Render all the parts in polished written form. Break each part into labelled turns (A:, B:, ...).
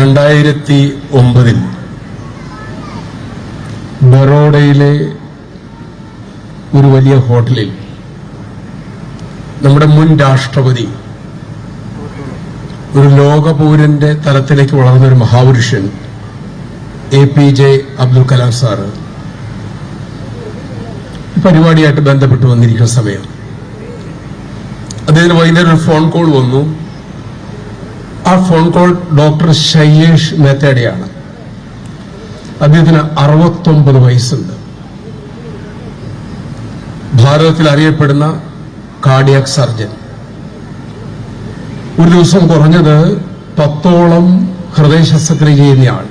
A: 2009 ബറോഡയിലെ ഒരു വലിയ ഹോട്ടലിൽ നമ്മുടെ മുൻ രാഷ്ട്രപതി, ഒരു ലോകപൗരന്റെ തലത്തിലേക്ക് വളർന്ന ഒരു മഹാപുരുഷൻ APJ അബ്ദുൽ കലാം സാറ് പരിപാടിയായിട്ട് ബന്ധപ്പെട്ട് വന്നിരിക്കുന്ന സമയം അദ്ദേഹത്തിന് വൈകുന്നേരം ഒരു ഫോൺ കോൾ വന്നു. ആ ഫോൺ കോൾ ഡോക്ടർ ശൈലേഷ് മേത്തയുടെയാണ്. അദ്ദേഹത്തിന് 69 വയസ്സുണ്ട്. ഭാരതത്തിൽ അറിയപ്പെടുന്ന കാർഡിയാക് സർജൻ. ഒരു ദിവസം കുറഞ്ഞത് 10ഓളം ഹൃദയ ശസ്ത്രക്രിയ ചെയ്യുന്നയാൾ.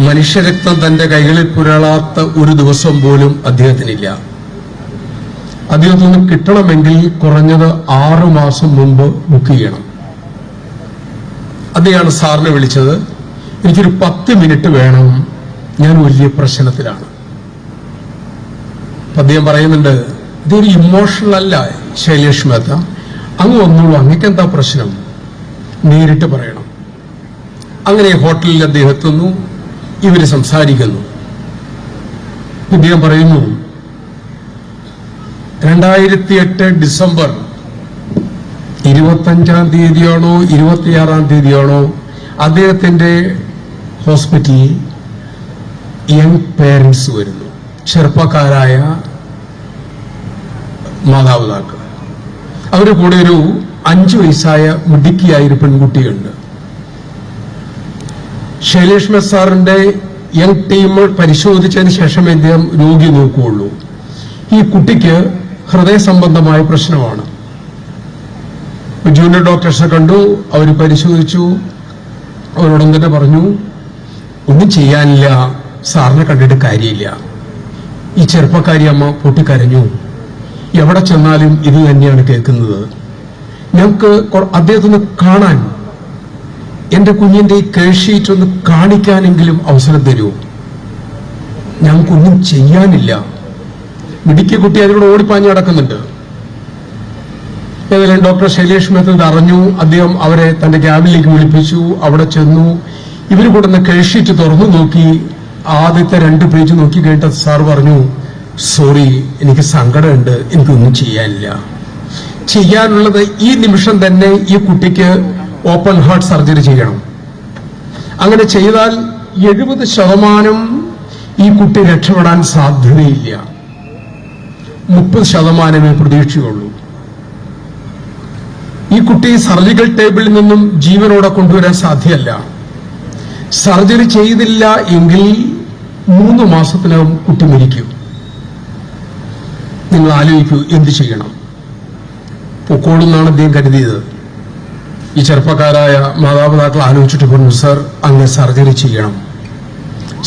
A: മനുഷ്യരക്തം തന്റെ കൈകളിൽ പുരളാത്ത ഒരു ദിവസം പോലും അദ്ദേഹത്തിനില്ല. അദ്ദേഹത്തിന് കിട്ടണമെങ്കിൽ കുറഞ്ഞത് 6 മാസം മുമ്പ് ബുക്ക് ചെയ്യണം. അദ്ദേഹമാണ് സാറിനെ വിളിച്ചത്. എനിക്കൊരു 10 മിനിറ്റ് വേണം, ഞാൻ വലിയ പ്രശ്നത്തിലാണ്. അദ്ദേഹം പറയുന്നുണ്ട്, ഇതൊരു ഇമോഷണൽ അല്ല ശൈലേഷ് മേത്ത, അങ്ങ് വന്നോളൂ, അങ്ങക്ക് എന്താ പ്രശ്നം, നേരിട്ട് പറയണം. അങ്ങനെ ഹോട്ടലിൽ അദ്ദേഹം എത്തുന്നു. ഇവര് സംസാരിക്കുന്നു. ഇദ്ദേഹം പറയുന്നു, 2008 ഡിസംബർ 25-ാം തീയതിയാണോ 26-ാം തീയതിയാണോ അദ്ദേഹത്തിന്റെ ഹോസ്പിറ്റലിൽ യങ് പേരൻസ് വരുന്നു, ചെറുപ്പക്കാരായ മാതാപിതാക്കൾ. അവരുടെ കൂടെ ഒരു 5 വയസ്സായ മിടുക്കിയായ ഒരു പെൺകുട്ടിയുണ്ട്. ശൈലേഷ് മേത്ത സാറിന്റെ യങ് ടീം പരിശോധിച്ചതിന് ശേഷമേ അദ്ദേഹം രോഗി നോക്കുകയുള്ളൂ. ഈ കുട്ടിക്ക് ഹൃദയ സംബന്ധമായ പ്രശ്നമാണ്. ജൂനിയർ ഡോക്ടേഴ്സിനെ കണ്ടു, അവർ പരിശോധിച്ചു. അവരോടൊന്നും തന്നെ പറഞ്ഞു, ഒന്നും ചെയ്യാനില്ല, സാറിനെ കണ്ടിട്ട് കാര്യമില്ല. ഈ ചെറുപ്പക്കാരി അമ്മ പൊട്ടിക്കരഞ്ഞു. എവിടെ ചെന്നാലും ഇത് തന്നെയാണ് കേൾക്കുന്നത്. ഞങ്ങൾക്ക് അദ്ദേഹത്തിന് കാണാൻ, എന്റെ കുഞ്ഞിന്റെ ഈ കേൾഷീറ്റ് ഒന്ന് കാണിക്കാനെങ്കിലും അവസരം തരൂ, ഞങ്ങൾക്കൊന്നും ചെയ്യാനില്ല. മിടുക്കിയ കുട്ടി അതിലൂടെ ഓടിപ്പാഞ്ഞു നടക്കുന്നുണ്ട്. ഏതായാലും ഡോക്ടർ ശൈലേഷ് മേത്ത അറിഞ്ഞു. അദ്ദേഹം അവരെ തന്റെ ക്യാബിനിലേക്ക് വിളിപ്പിച്ചു. അവിടെ ചെന്നു. ഇവർ കൊടുന്ന കേൾഷീറ്റ് തുറന്നു നോക്കി. ആദ്യത്തെ 2 പേജ് നോക്കി കേട്ട സാർ പറഞ്ഞു, സോറി, എനിക്ക് സങ്കടമുണ്ട്, എനിക്കൊന്നും ചെയ്യാനില്ല. ചെയ്യാനുള്ളത് ഈ നിമിഷം തന്നെ ഈ കുട്ടിക്ക് ഓപ്പൺ ഹാർട്ട് സർജറി ചെയ്യണം. അങ്ങനെ ചെയ്താൽ 70% ഈ കുട്ടി രക്ഷപ്പെടാൻ സാധ്യതയില്ല. 30% പ്രതീക്ഷയുള്ളൂ. ഈ കുട്ടി സർജിക്കൽ ടേബിളിൽ നിന്നും ജീവനോടെ കൊണ്ടുവരാൻ സാധ്യമല്ല. സർജറി ചെയ്തില്ല എങ്കിൽ 3 മാസത്തിനകം കുട്ടി മരിക്കും. നിങ്ങൾ ആലോചിക്കൂ, എന്ത് ചെയ്യണം? പൊക്കോളെന്നാണ് അദ്ദേഹം കരുതിയത്. ഈ ചെറുപ്പക്കാരായ മാതാപിതാക്കൾ ആലോചിച്ചിട്ട് പറഞ്ഞു, സർ, അങ്ങ് സർജറി ചെയ്യണം.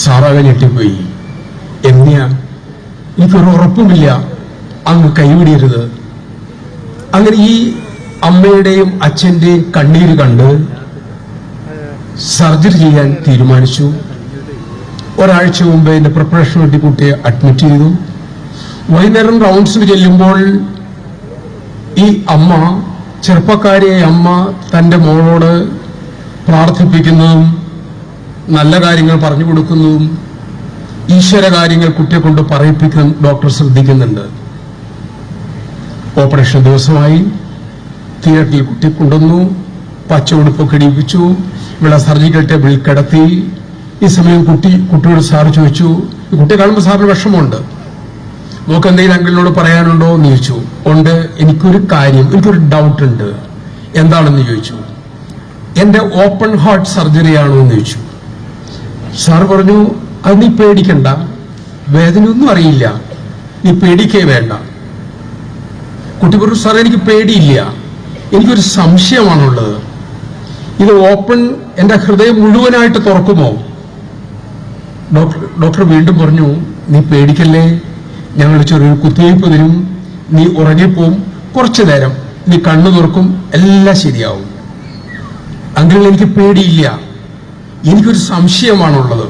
A: സാറാകെ ഞെട്ടിപ്പോയി. എങ്ങനെയാ? എനിക്കൊരു ഉറപ്പുമില്ല, അങ്ങ് കൈവിടരുത്. അങ്ങനെ ഈ അമ്മയുടെയും അച്ഛന്റെയും കണ്ണീര് കണ്ട് സർജറി ചെയ്യാൻ തീരുമാനിച്ചു. ഒരാഴ്ച മുമ്പ് എന്റെ പ്രിപ്പറേഷന് വേണ്ടി കുട്ടിയെ അഡ്മിറ്റ് ചെയ്തു. വൈകുന്നേരം റൗണ്ട്സിന് ചെല്ലുമ്പോൾ ഈ അമ്മ, ചെറുപ്പക്കാരിയായ അമ്മ, തന്റെ മോളോട് പ്രാർത്ഥിപ്പിക്കുന്നതും നല്ല കാര്യങ്ങൾ പറഞ്ഞു കൊടുക്കുന്നതും ഈശ്വര കാര്യങ്ങൾ കുട്ടിയെ കൊണ്ട് പറയിപ്പിക്കുന്നതും ഡോക്ടർ ശ്രദ്ധിക്കുന്നുണ്ട്. ഓപ്പറേഷൻ ദിവസമായി. തിയേറ്ററിൽ കുട്ടിയെ കൊണ്ടുവന്നു. പച്ച ഉടുപ്പൊക്കെ ഇടിപ്പിച്ചു. ഇവിടെ സർജിക്കൽ ടേബിളിൽ കിടത്തി. ഈ സമയം കുട്ടിയോട് സാറ് ചോദിച്ചു, കുട്ടിയെ കാണുമ്പോൾ സാറിന് വിഷമമുണ്ട്, നമുക്ക് എന്തെങ്കിലും അങ്കിളിനോട് പറയാനുണ്ടോ എന്ന് ചോദിച്ചു. ഉണ്ട്, എനിക്കൊരു ഡൗട്ട് ഉണ്ട്. എന്താണെന്ന് ചോദിച്ചു. എന്റെ ഓപ്പൺ ഹാർട്ട് സർജറി ആണോ എന്ന് ചോദിച്ചു. സാർ പറഞ്ഞു, അത് നീ പേടിക്കണ്ട, വേദനയൊന്നും അറിയില്ല, നീ പേടിക്കേ വേണ്ട. കുട്ടി പറഞ്ഞു, സാർ, എനിക്ക് പേടിയില്ല, എനിക്കൊരു സംശയമാണുള്ളത്. ഇത് ഓപ്പൺ, എന്റെ ഹൃദയം മുഴുവനായിട്ട് തുറക്കുമോ? ഡോക്ടർ വീണ്ടും പറഞ്ഞു, നീ പേടിക്കല്ലേ, ഞങ്ങൾ ചെറിയൊരു കുത്തിവയ്പ് തരും, നീ ഉറങ്ങിപ്പോവും, കുറച്ചു നേരം നീ കണ്ണു തുറക്കും, എല്ലാം ശരിയാവും. അങ്കിൾ, എനിക്ക് പേടിയില്ല, എനിക്കൊരു സംശയമാണുള്ളത്.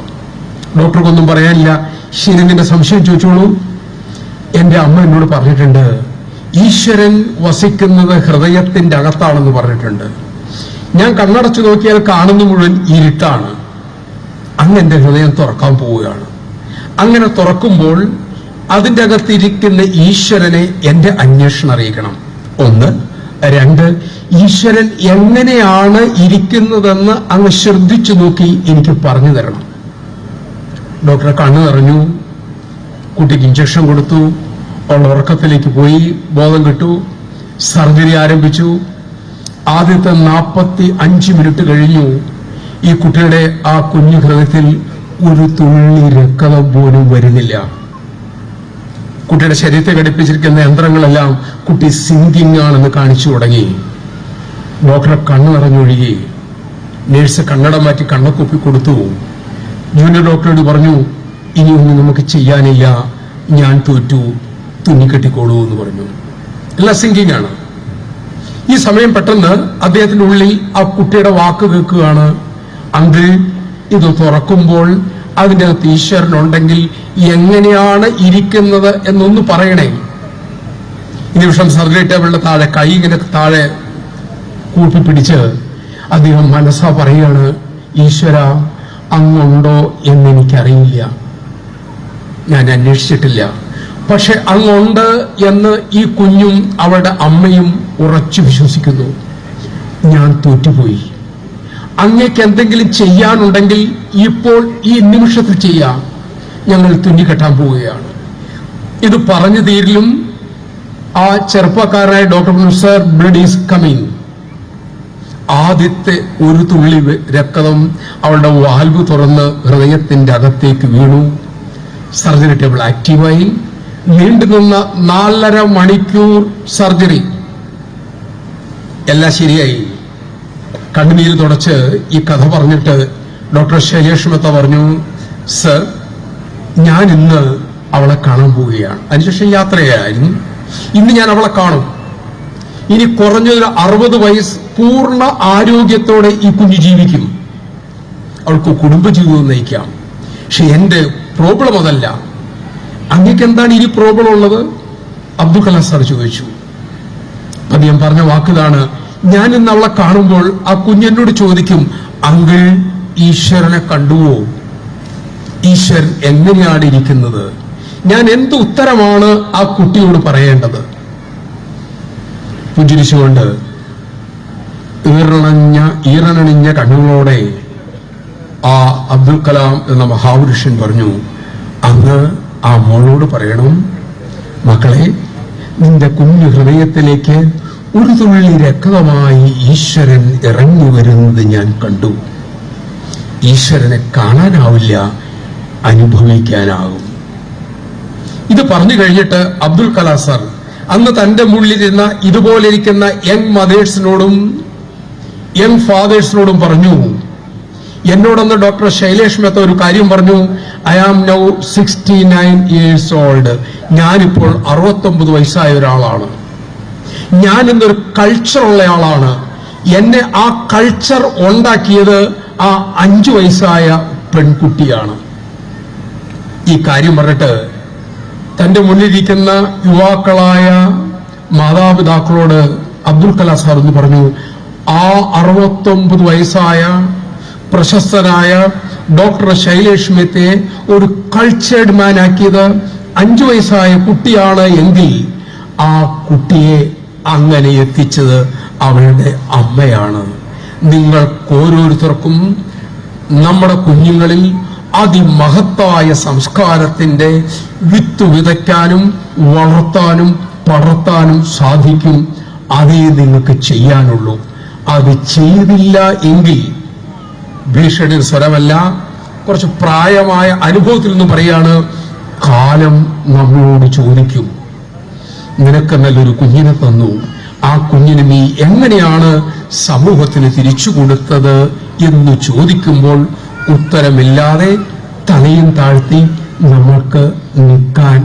A: ഡോക്ടർക്കൊന്നും പറയാനില്ല. ശരി, നിന്റെ സംശയം ചോദിച്ചോളൂ. എന്റെ അമ്മ എന്നോട് പറഞ്ഞിട്ടുണ്ട്, ഈശ്വരൻ വസിക്കുന്നത് ഹൃദയത്തിന്റെ അകത്താണെന്ന് പറഞ്ഞിട്ടുണ്ട്. ഞാൻ കണ്ണടച്ചു നോക്കിയാൽ കാണുന്ന മുഴുവൻ ഇരുട്ടാണ്. അങ്ങ് എന്റെ ഹൃദയം തുറക്കാൻ പോവുകയാണ്. അങ്ങനെ തുറക്കുമ്പോൾ അതിൻ്റെ അകത്തിരിക്കുന്ന ഈശ്വരനെ എന്റെ അന്വേഷണം അറിയിക്കണം. 1. 2, ഈശ്വരൻ എങ്ങനെയാണ് ഇരിക്കുന്നതെന്ന് അങ്ങ് ശ്രദ്ധിച്ചു നോക്കി എനിക്ക് പറഞ്ഞു തരണം. ഡോക്ടറെ കണ്ണു നിറഞ്ഞു, കുട്ടിക്ക് ഇഞ്ചക്ഷൻ കൊടുത്തു, അവൾ ഉറക്കത്തിലേക്ക് പോയി, ബോധം കിട്ടു, സർജറി ആരംഭിച്ചു. ആദ്യത്തെ 45 മിനിറ്റ് കഴിഞ്ഞു. ഈ കുട്ടിയുടെ ആ കുഞ്ഞു ഹൃദയത്തിൽ ഒരു തുള്ളി രക്തം പോലും വരുന്നില്ല. കുട്ടിയുടെ ശരീരത്തെ ഘടിപ്പിച്ചിരിക്കുന്ന യന്ത്രങ്ങളെല്ലാം കുട്ടി സിങ്കിങ് ആണെന്ന് കാണിച്ചു തുടങ്ങി. ഡോക്ടറെ കണ്ണു നിറഞ്ഞൊഴുകി. നേഴ്സ് കണ്ണട മാറ്റി കണ്ണക്കുപ്പി കൊടുത്തു. ജൂനിയർ ഡോക്ടറോട് പറഞ്ഞു, ഇനിയൊന്നും നമുക്ക് ചെയ്യാനില്ല, ഞാൻ തോറ്റു, തുന്നിക്കെട്ടിക്കോളൂ എന്ന് പറഞ്ഞു. എല്ലാം സിങ്കിങ് ആണ്. ഈ സമയം പെട്ടെന്ന് അദ്ദേഹത്തിന്റെ ഉള്ളിൽ ആ കുട്ടിയുടെ വാക്ക് കേൾക്കുകയാണ്, അങ്കിൾ ഇത് തുറക്കുമ്പോൾ അതിൻ്റെ അകത്ത് ഈശ്വരനുണ്ടെങ്കിൽ എങ്ങനെയാണ് ഇരിക്കുന്നത് എന്നൊന്ന് പറയണേ. ഈ നിമിഷം സർജറി ടേബിളിന്റെ താഴെ കൈ ഇങ്ങനെ താഴെ കൂട്ടിപ്പിടിച്ച് അദ്ദേഹം മനസ്സാ പറയാണ്, ഈശ്വര അങ്ങുണ്ടോ എന്നെനിക്കറിയില്ല, ഞാൻ അന്വേഷിച്ചിട്ടില്ല, പക്ഷെ അങ്ങുണ്ട് എന്ന് ഈ കുഞ്ഞും അവളുടെ അമ്മയും ഉറച്ചു വിശ്വസിക്കുന്നു. ഞാൻ തോറ്റുപോയി. അങ്ങേക്ക് എന്തെങ്കിലും ചെയ്യാനുണ്ടെങ്കിൽ ഇപ്പോൾ ഈ നിമിഷത്തിൽ ചെയ്യാം, ഞങ്ങൾ തുന്നിക്കെട്ടാൻ പോവുകയാണ്. ഇത് പറഞ്ഞു തീരിലും ആ ചെറുപ്പക്കാരനായ doctor sir, blood is coming. ആദ്യത്തെ ഒരു തുള്ളി രക്തം അവളുടെ വാൽവ് തുറന്ന് ഹൃദയത്തിന്റെ അകത്തേക്ക് വീണു. സർജറി ടേബിൾ ആക്റ്റീവായി. നീണ്ടുനിന്ന 4.5 മണിക്കൂർ സർജറി. എല്ലാം ശരിയായി. കണ്ണുനീര് തുടച്ച് ഈ കഥ പറഞ്ഞിട്ട് ഡോക്ടർ ശൈലേഷ് മെത്ത പറഞ്ഞു, സർ ഞാൻ ഇന്ന് അവളെ കാണാൻ പോവുകയാണ്. അതിനുശേഷം യാത്രയായിരുന്നു. ഇന്ന് ഞാൻ അവളെ കാണും. ഇനി കുറഞ്ഞൊരു 60 വയസ്സ് പൂർണ്ണ ആരോഗ്യത്തോടെ ഈ കുഞ്ഞു ജീവിക്കും. അവൾക്ക് കുടുംബജീവിതം നയിക്കാം. പക്ഷെ എന്റെ പ്രോബ്ലം അതല്ല. അങ്ങേക്ക് എന്താണ് ഇനി പ്രോബ്ലം ഉള്ളത്? അബ്ദുൽ കലാം സാർ ചോദിച്ചു. അദ്ദേഹം പറഞ്ഞ വാക്കുതാണ്, ഞാൻ ഇന്ന് അവളെ കാണുമ്പോൾ ആ കുഞ്ഞെന്നോട് ചോദിക്കും, അങ്കിൾ ഈശ്വരനെ കണ്ടുവോ? ഈശ്വരൻ എങ്ങനെയാണ് ഇരിക്കുന്നത്? ഞാൻ എന്ത് ഉത്തരമാണ് ആ കുട്ടിയോട് പറയേണ്ടത്? പുഞ്ചിരിച്ചുകൊണ്ട് ഈറനണിഞ്ഞ കണ്ണുകളോടെ ആ അബ്ദുൽ കലാം എന്ന മഹാപുരുഷൻ പറഞ്ഞു, അങ്ങ് ആ മോളോട് പറയണം, മക്കളെ നിന്റെ കുഞ്ഞു ഹൃദയത്തിലേക്ക് ഒരു തുള്ളി രക്തമായി ഈശ്വരൻ ഇറങ്ങി വരുന്നത് ഞാൻ കണ്ടു. ഈശ്വരനെ കാണാനാവില്ല, അനുഭവിക്കാനാകും. ഇത് പറഞ്ഞു കഴിഞ്ഞിട്ട് അബ്ദുൽ കലാം സാർ അന്ന് തന്റെ മുള്ളിലിരുന്ന ഇതുപോലെ ഇരിക്കുന്ന യങ് മദേഴ്സിനോടും യങ് ഫാദേഴ്സിനോടും പറഞ്ഞു, എന്നോടൊന്ന് ഡോക്ടർ ശൈലേഷ് മെത്ത ഒരു കാര്യം പറഞ്ഞു, I am now 69 years old. ഞാനിപ്പോൾ 69 വയസ്സായ ഒരാളാണ്. ഞാൻ ഇന്നൊരു കൾച്ചറുള്ള ആളാണ്. എന്നെ ആ കൾച്ചർ ഉണ്ടാക്കിയത് ആ 5 വയസ്സായ പെൺകുട്ടിയാണ്. ഈ കാര്യം പറഞ്ഞിട്ട് തന്റെ മുന്നിലിരിക്കുന്ന യുവാക്കളായ മാതാപിതാക്കളോട് അബ്ദുൽ കലാം സാർ എന്ന് പറഞ്ഞു, ആ 69 വയസ്സായ പ്രശസ്തനായ ഡോക്ടർ ശൈലേഷ് മെത്തയെ ഒരു കൾച്ചേർഡ് മാൻ ആക്കിയത് 5 വയസ്സായ കുട്ടിയാണ് എങ്കിൽ ആ കുട്ടിയെ അങ്ങനെ എത്തിച്ചത് അവളുടെ അമ്മയാണ്. നിങ്ങൾക്ക് ഓരോരുത്തർക്കും നമ്മുടെ കുഞ്ഞുങ്ങളിൽ അതിമഹത്തായ സംസ്കാരത്തിന്റെ വിത്ത് വിതയ്ക്കാനും വളർത്താനും പടർത്താനും സാധിക്കും. അതേ നിങ്ങൾക്ക് ചെയ്യാനുള്ളൂ. അത് ചെയ്തില്ല എങ്കിൽ, ഭീഷണിയുടെ സ്വരമല്ല, കുറച്ച് പ്രായമായ അനുഭവത്തിൽ നിന്ന് പറയാണ്, കാലം നമ്മളോട് ചോദിക്കും, നിനക്ക് നല്ലൊരു കുഞ്ഞിനെ തന്നു, ആ കുഞ്ഞിന് നീ എങ്ങനെയാണ് സമൂഹത്തിന് തിരിച്ചു കൊടുത്തത് എന്ന് ചോദിക്കുമ്പോൾ ഉത്തരമില്ലാതെ തലയും താഴ്ത്തി നമുക്ക് നിൽക്കാൻ